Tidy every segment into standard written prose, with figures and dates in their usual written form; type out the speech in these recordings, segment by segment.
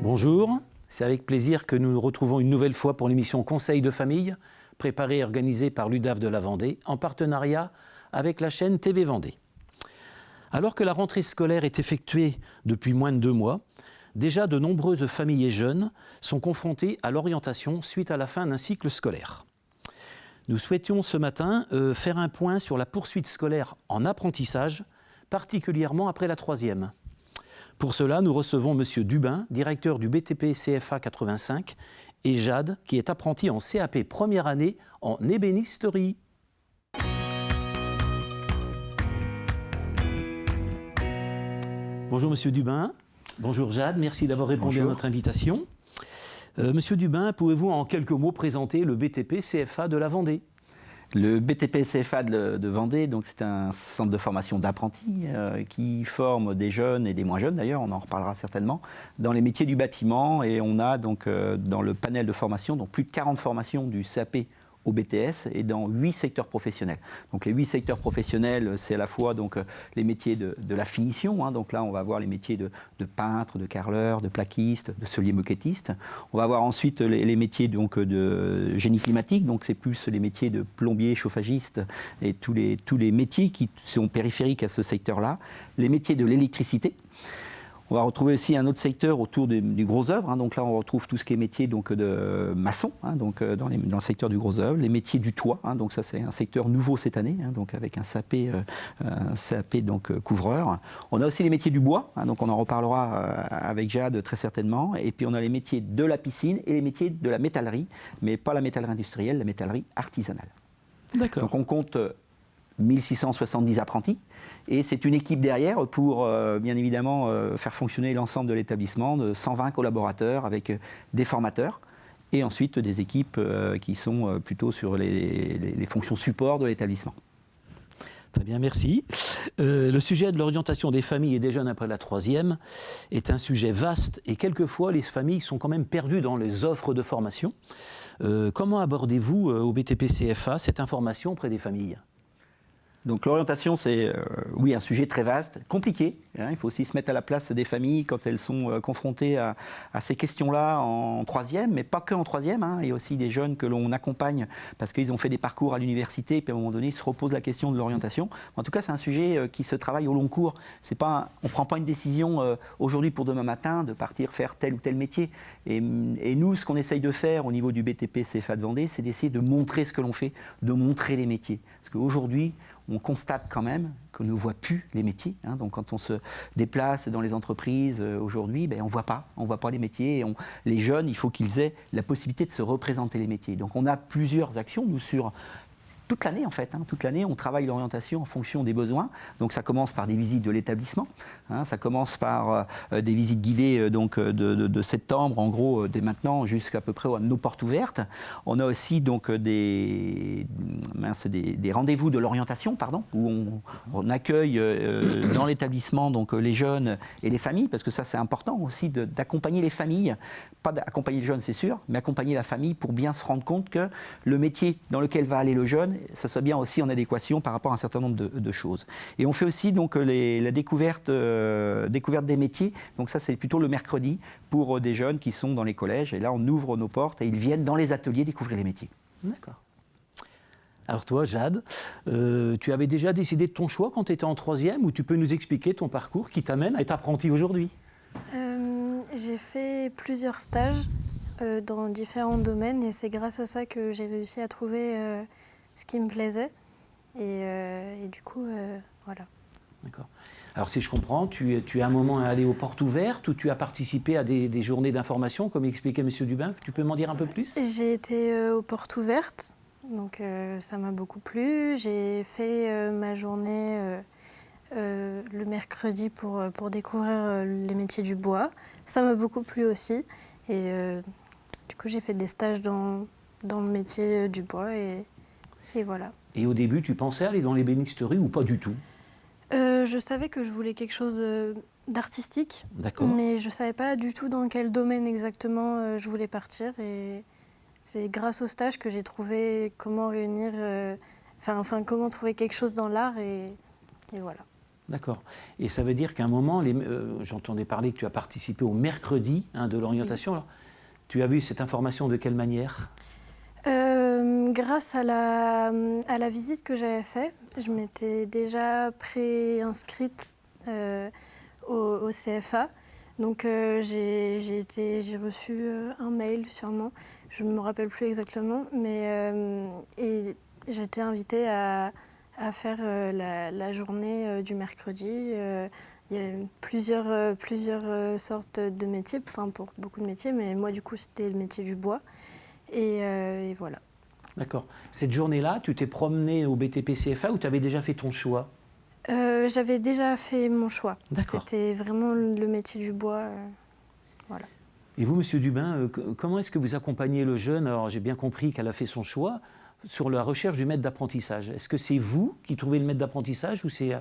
Bonjour, c'est avec plaisir que nous nous retrouvons une nouvelle fois pour l'émission Conseil de famille, préparée et organisée par l'UDAF de la Vendée, en partenariat avec la chaîne TV Vendée. Alors que la rentrée scolaire est effectuée depuis moins de 2 mois, déjà de nombreuses familles et jeunes sont confrontés à l'orientation suite à la fin d'un cycle scolaire. Nous souhaitions ce matin faire un point sur la poursuite scolaire en apprentissage, particulièrement après la 3e. Pour cela, nous recevons M. Dubin, directeur du BTP CFA 85, et Jade, qui est apprentie en CAP première année en ébénisterie. Bonjour M. Dubin, bonjour Jade, merci d'avoir répondu à notre invitation. Monsieur Dubin, pouvez-vous en quelques mots présenter le BTP CFA de la Vendée ? Le BTP CFA de Vendée, donc c'est un centre de formation d'apprentis qui forme des jeunes et des moins jeunes d'ailleurs, on en reparlera certainement, dans les métiers du bâtiment. Et on a donc dans le panel de formation donc plus de 40 formations du CAP au BTS et dans 8 secteurs professionnels. Donc les 8 secteurs professionnels, c'est à la fois donc, les métiers de la finition, hein, donc là on va voir les métiers de peintre, de carreleur, de plaquiste, de sellier moquettiste. On va voir ensuite les métiers donc, de génie climatique, donc c'est plus les métiers de plombier, chauffagiste et tous les métiers qui sont périphériques à ce secteur-là. Les métiers de l'électricité. On va retrouver aussi un autre secteur autour du gros œuvre. Hein, donc là, on retrouve tout ce qui est métier donc, de maçon, hein, donc, dans le secteur du gros œuvre. Les métiers du toit, hein, donc ça c'est un secteur nouveau cette année, hein, donc avec un CAP donc, couvreur. On a aussi les métiers du bois, hein, donc on en reparlera avec Jade très certainement. Et puis on a les métiers de la piscine et les métiers de la métallerie, mais pas la métallerie industrielle, la métallerie artisanale. D'accord. Donc on compte 1670 apprentis. Et c'est une équipe derrière pour, bien évidemment, faire fonctionner l'ensemble de l'établissement, de 120 collaborateurs avec des formateurs et ensuite des équipes qui sont plutôt sur les fonctions support de l'établissement. Très bien, merci. Le sujet de l'orientation des familles et des jeunes après la 3e est un sujet vaste et quelquefois les familles sont quand même perdues dans les offres de formation. Comment abordez-vous au BTP CFA cette information auprès des familles ? Donc l'orientation, c'est oui un sujet très vaste, compliqué. Hein, il faut aussi se mettre à la place des familles quand elles sont confrontées à ces questions-là en 3e, mais pas que en 3e. Hein, il y a aussi des jeunes que l'on accompagne parce qu'ils ont fait des parcours à l'université et puis à un moment donné, ils se reposent la question de l'orientation. En tout cas, c'est un sujet qui se travaille au long cours. On ne prend pas une décision aujourd'hui pour demain matin de partir faire tel ou tel métier. Et nous, ce qu'on essaye de faire au niveau du BTP CFA de Vendée, c'est d'essayer de montrer ce que l'on fait, de montrer les métiers. Parce qu'aujourd'hui, on constate quand même qu'on ne voit plus les métiers. Hein. Donc quand on se déplace dans les entreprises aujourd'hui, on ne voit pas les métiers. Et les jeunes, il faut qu'ils aient la possibilité de se représenter les métiers. Donc on a plusieurs actions, nous, sur toute l'année en fait. Hein. Toute l'année, on travaille l'orientation en fonction des besoins. Donc ça commence par des visites de l'établissement. Hein. Ça commence par des visites guidées donc, de septembre, en gros, dès maintenant jusqu'à peu près à nos portes ouvertes. On a aussi donc, des rendez-vous de l'orientation, où on accueille dans l'établissement donc, les jeunes et les familles, parce que ça c'est important aussi d'accompagner les familles. Pas d'accompagner le jeune, c'est sûr, mais accompagner la famille pour bien se rendre compte que le métier dans lequel va aller le jeune, ça soit bien aussi en adéquation par rapport à un certain nombre de choses. Et on fait aussi donc, la découverte des métiers. Donc ça, c'est plutôt le mercredi pour des jeunes qui sont dans les collèges. Et là, on ouvre nos portes et ils viennent dans les ateliers découvrir les métiers. D'accord. Alors toi, Jade, tu avais déjà décidé de ton choix quand tu étais en 3e ou tu peux nous expliquer ton parcours qui t'amène à être apprenti aujourd'hui ? J'ai fait plusieurs stages dans différents domaines et c'est grâce à ça que j'ai réussi à trouver ce qui me plaisait. Et du coup, voilà. D'accord. Alors si je comprends, tu es à un moment allé aux portes ouvertes ou tu as participé à des journées d'information, comme expliquait M. Dubin. Tu peux m'en dire un peu plus ? J'ai été aux portes ouvertes, donc ça m'a beaucoup plu. J'ai fait ma journée le mercredi pour découvrir les métiers du bois. Ça m'a beaucoup plu aussi. Et du coup, j'ai fait des stages dans le métier du bois et voilà. Et au début, tu pensais aller dans l'ébénisterie ou pas du tout ? Je savais que je voulais quelque chose d'artistique, mais je ne savais pas du tout dans quel domaine exactement je voulais partir. Et c'est grâce au stage que j'ai trouvé comment réunir, comment trouver quelque chose dans l'art et voilà. D'accord. Et ça veut dire qu'à un moment, j'entendais parler que tu as participé au mercredi de l'orientation. Alors, tu as vu cette information de quelle manière? Grâce à la visite que j'avais faite, je m'étais déjà pré-inscrite au CFA. Donc j'ai reçu un mail sûrement, je ne me rappelle plus exactement, mais et j'ai été invitée à faire la journée du mercredi. Il y a plusieurs sortes de métiers, enfin pour beaucoup de métiers, mais moi du coup c'était le métier du bois. Et voilà. D'accord. Cette journée-là, tu t'es promené au BTP CFA ou tu avais déjà fait ton choix? J'avais déjà fait mon choix. D'accord. C'était vraiment le métier du bois. Voilà. Et vous, Monsieur Dubin, comment est-ce que vous accompagnez le jeune? Alors, j'ai bien compris qu'elle a fait son choix sur la recherche du maître d'apprentissage. Est-ce que c'est vous qui trouvez le maître d'apprentissage ou c'est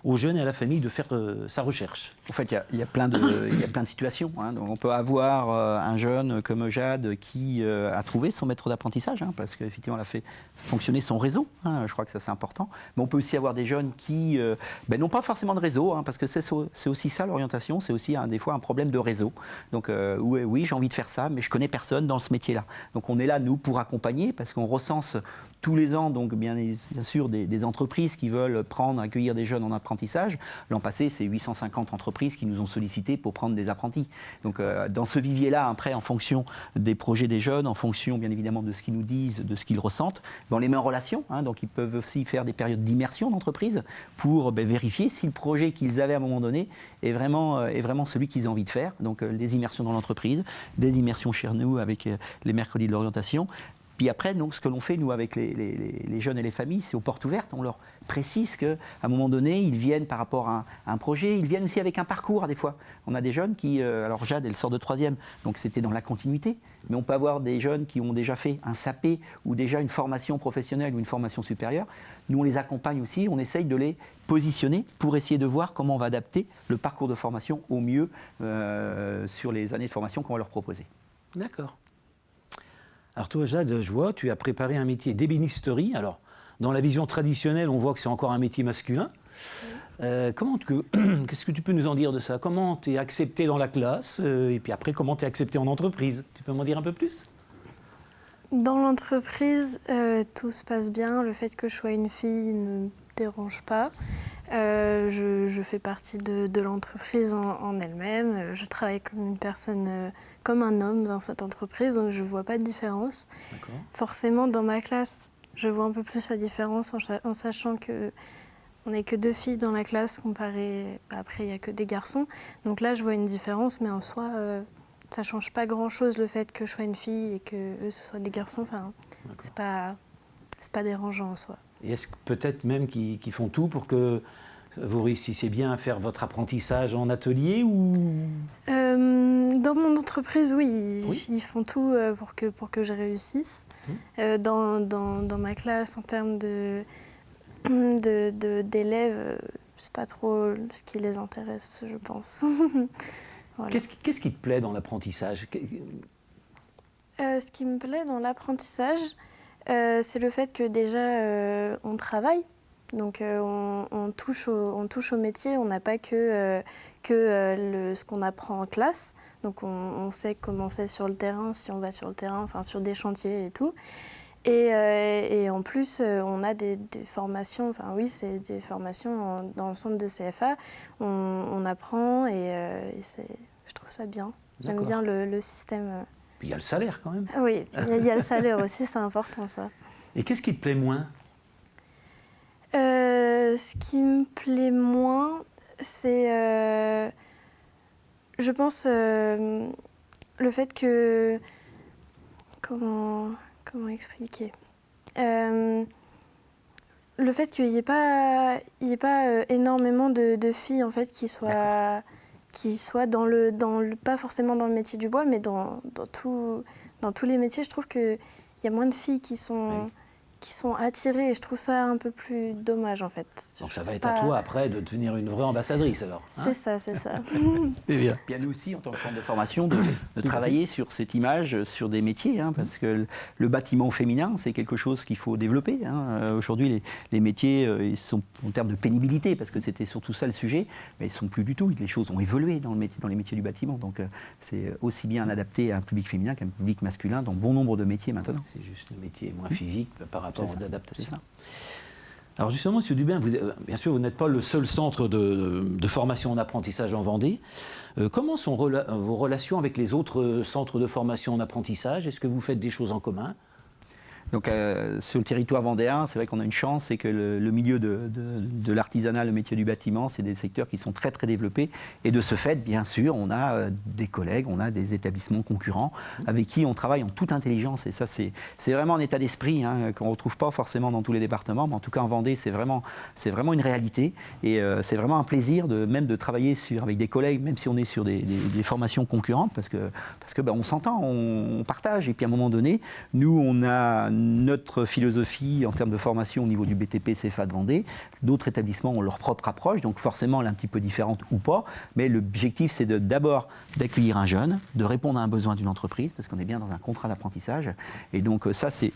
au jeune et à la famille de faire sa recherche? En fait, il y a plein de situations. Donc, on peut avoir un jeune comme Jade qui a trouvé son maître d'apprentissage, parce qu'effectivement, elle a fait fonctionner son réseau. Je crois que ça, c'est important. Mais on peut aussi avoir des jeunes qui n'ont pas forcément de réseau, parce que c'est aussi ça, l'orientation. C'est aussi des fois un problème de réseau. Donc, oui, j'ai envie de faire ça, mais je connais personne dans ce métier-là. Donc, on est là, nous, pour accompagner, parce qu'on recense tous les ans, donc bien sûr, des entreprises qui veulent accueillir des jeunes en apprentissage. L'an passé, c'est 850 entreprises qui nous ont sollicité pour prendre des apprentis. Donc, dans ce vivier-là, après, en fonction des projets des jeunes, en fonction, bien évidemment, de ce qu'ils nous disent, de ce qu'ils ressentent, on les met en relation. Donc, ils peuvent aussi faire des périodes d'immersion d'entreprise pour vérifier si le projet qu'ils avaient à un moment donné est vraiment celui qu'ils ont envie de faire. Donc, des immersions dans l'entreprise, des immersions chez nous avec les mercredis de l'orientation. Puis après, donc, ce que l'on fait, nous, avec les jeunes et les familles, c'est aux portes ouvertes. On leur précise qu'à un moment donné, ils viennent par rapport à un projet, ils viennent aussi avec un parcours, des fois. On a des jeunes qui... alors Jade, elle sort de 3e, donc c'était dans la continuité. Mais on peut avoir des jeunes qui ont déjà fait un SAP ou déjà une formation professionnelle ou une formation supérieure. Nous, on les accompagne aussi, on essaye de les positionner pour essayer de voir comment on va adapter le parcours de formation au mieux sur les années de formation qu'on va leur proposer. D'accord. Alors toi, Jade, je vois, tu as préparé un métier d'ébénisterie. Alors, dans la vision traditionnelle, on voit que c'est encore un métier masculin. Qu'est-ce que tu peux nous en dire de ça? Comment tu es accepté dans la classe? Et puis après, comment tu es accepté en entreprise? Tu peux m'en dire un peu plus? Dans l'entreprise, tout se passe bien. Le fait que je sois une fille ne me dérange pas. Je fais partie de l'entreprise en elle-même. Je travaille comme une personne, comme un homme dans cette entreprise, donc je ne vois pas de différence. Forcément, dans ma classe, je vois un peu plus la différence en sachant qu'on n'est que 2 filles dans la classe comparé. Après, il n'y a que des garçons. Donc là, je vois une différence, mais en soi, ça ne change pas grand-chose le fait que je sois une fille et que eux, ce soient des garçons. Enfin, c'est pas dérangeant en soi. Et est-ce que peut-être même qu'ils font tout pour que vous réussissiez bien à faire votre apprentissage en atelier ou... Dans mon entreprise, oui, ils font tout pour que je réussisse. Dans ma classe, en termes d'élèves, c'est pas trop ce qui les intéresse, je pense. Voilà. Qu'est-ce qui te plaît dans l'apprentissage? Ce qui me plaît dans l'apprentissage, c'est le fait que déjà on travaille, donc on touche au métier, on n'a pas que ce qu'on apprend en classe, donc on sait comment c'est sur le terrain, si on va sur le terrain, enfin sur des chantiers et tout. Et en plus, on a des formations, enfin oui, c'est des formations dans le centre de CFA, on apprend et je trouve ça bien. J'aime bien le système. Puis il y a le salaire quand même. Oui, il y a le salaire aussi, c'est important ça. Et qu'est-ce qui te plaît moins? Ce qui me plaît moins, c'est, je pense, le fait que... Comment expliquer? Le fait qu'il n'y ait pas, énormément de filles en fait, qui soient pas forcément dans le métier du bois, mais dans tous les métiers. Je trouve qu'il y a moins de filles qui sont qui sont attirés et je trouve ça un peu plus dommage en fait. Donc ça va être à toi après de devenir une vraie ambassadrice alors. C'est ça, c'est ça. C'est bien. Puis à nous aussi, en tant que centre de formation, de travailler sur cette image, sur des métiers, hein, parce que le bâtiment féminin, c'est quelque chose qu'il faut développer. Hein. Aujourd'hui, les métiers, ils sont en termes de pénibilité, parce que c'était surtout ça le sujet, mais ils ne sont plus du tout. Les choses ont évolué dans les métiers du bâtiment. Donc c'est aussi bien adapté à un public féminin qu'à un public masculin dans bon nombre de métiers maintenant. C'est juste le métier est moins physique par rapport aux adaptations. C'est ça. Alors justement, M. Dubin, bien sûr, vous n'êtes pas le seul centre de formation en apprentissage en Vendée. Comment sont vos relations avec les autres centres de formation en apprentissage? Est-ce que vous faites des choses en commun? Donc sur le territoire vendéen, c'est vrai qu'on a une chance, c'est que le milieu de l'artisanat, le métier du bâtiment, c'est des secteurs qui sont très très développés. Et de ce fait, bien sûr, on a des collègues, on a des établissements concurrents avec qui on travaille en toute intelligence. Et ça, c'est vraiment un état d'esprit qu'on ne retrouve pas forcément dans tous les départements. Mais en tout cas, en Vendée, c'est vraiment une réalité. Et c'est vraiment un plaisir même de travailler avec des collègues, même si on est sur des formations concurrentes, parce que on s'entend, on partage. Et puis à un moment donné, nous, on a notre philosophie en termes de formation au niveau du BTP CFA de Vendée. D'autres établissements ont leur propre approche, donc forcément elle est un petit peu différente ou pas, mais l'objectif c'est d'abord d'accueillir un jeune, de répondre à un besoin d'une entreprise, parce qu'on est bien dans un contrat d'apprentissage, et donc ça c'est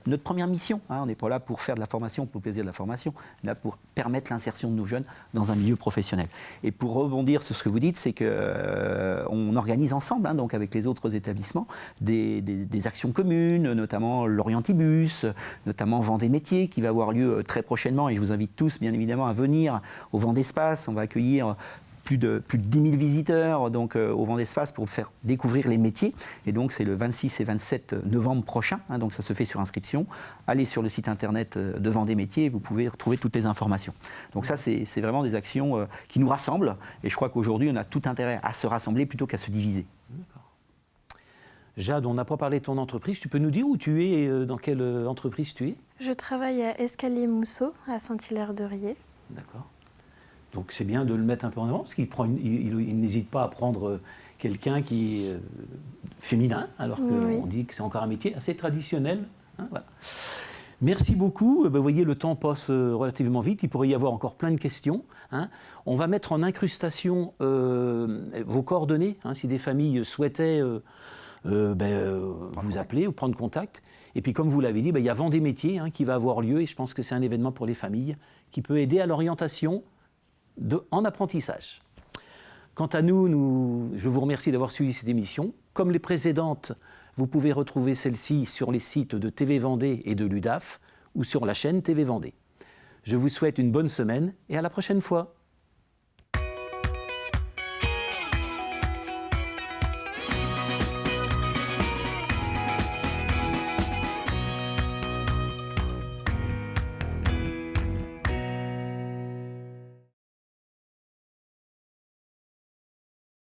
notre première mission, hein. On n'est pas là pour faire de la formation pour le plaisir de la formation, on est là pour permettre l'insertion de nos jeunes dans un milieu professionnel. Et pour rebondir sur ce que vous dites, c'est qu'on organise ensemble, hein, donc avec les autres établissements, des actions communes, notamment l'Orientibus, notamment Vendée Métiers, qui va avoir lieu très prochainement. Et je vous invite tous, bien évidemment, à venir au Vendespace. On va accueillir plus de 10 000 visiteurs donc, au Vendespace pour faire découvrir les métiers. Et donc, c'est le 26 et 27 novembre prochain. Hein, donc, ça se fait sur inscription. Allez sur le site internet de Vendée Métiers et vous pouvez retrouver toutes les informations. Donc, ça, c'est vraiment des actions qui nous rassemblent. Et je crois qu'aujourd'hui, on a tout intérêt à se rassembler plutôt qu'à se diviser. D'accord. Jade, on n'a pas parlé de ton entreprise. Tu peux nous dire où tu es, dans quelle entreprise tu es? Je travaille à Escalier Mousseau, à Saint-Hilaire-de-Riez. D'accord. Donc c'est bien de le mettre un peu en avant, parce qu'il n'hésite pas à prendre quelqu'un qui est féminin, alors qu'on dit que c'est encore un métier assez traditionnel. Hein, voilà. Merci beaucoup. Vous voyez, le temps passe relativement vite. Il pourrait y avoir encore plein de questions. Hein. On va mettre en incrustation vos coordonnées, hein, si des familles souhaitaient vous appeler ou prendre contact. Et puis, comme vous l'avez dit, il y a Vendée Métiers qui va avoir lieu. Et je pense que c'est un événement pour les familles qui peut aider à l'orientation en apprentissage. Quant à nous, je vous remercie d'avoir suivi cette émission. Comme les précédentes, vous pouvez retrouver celle-ci sur les sites de TV Vendée et de l'UDAF ou sur la chaîne TV Vendée. Je vous souhaite une bonne semaine et à la prochaine fois.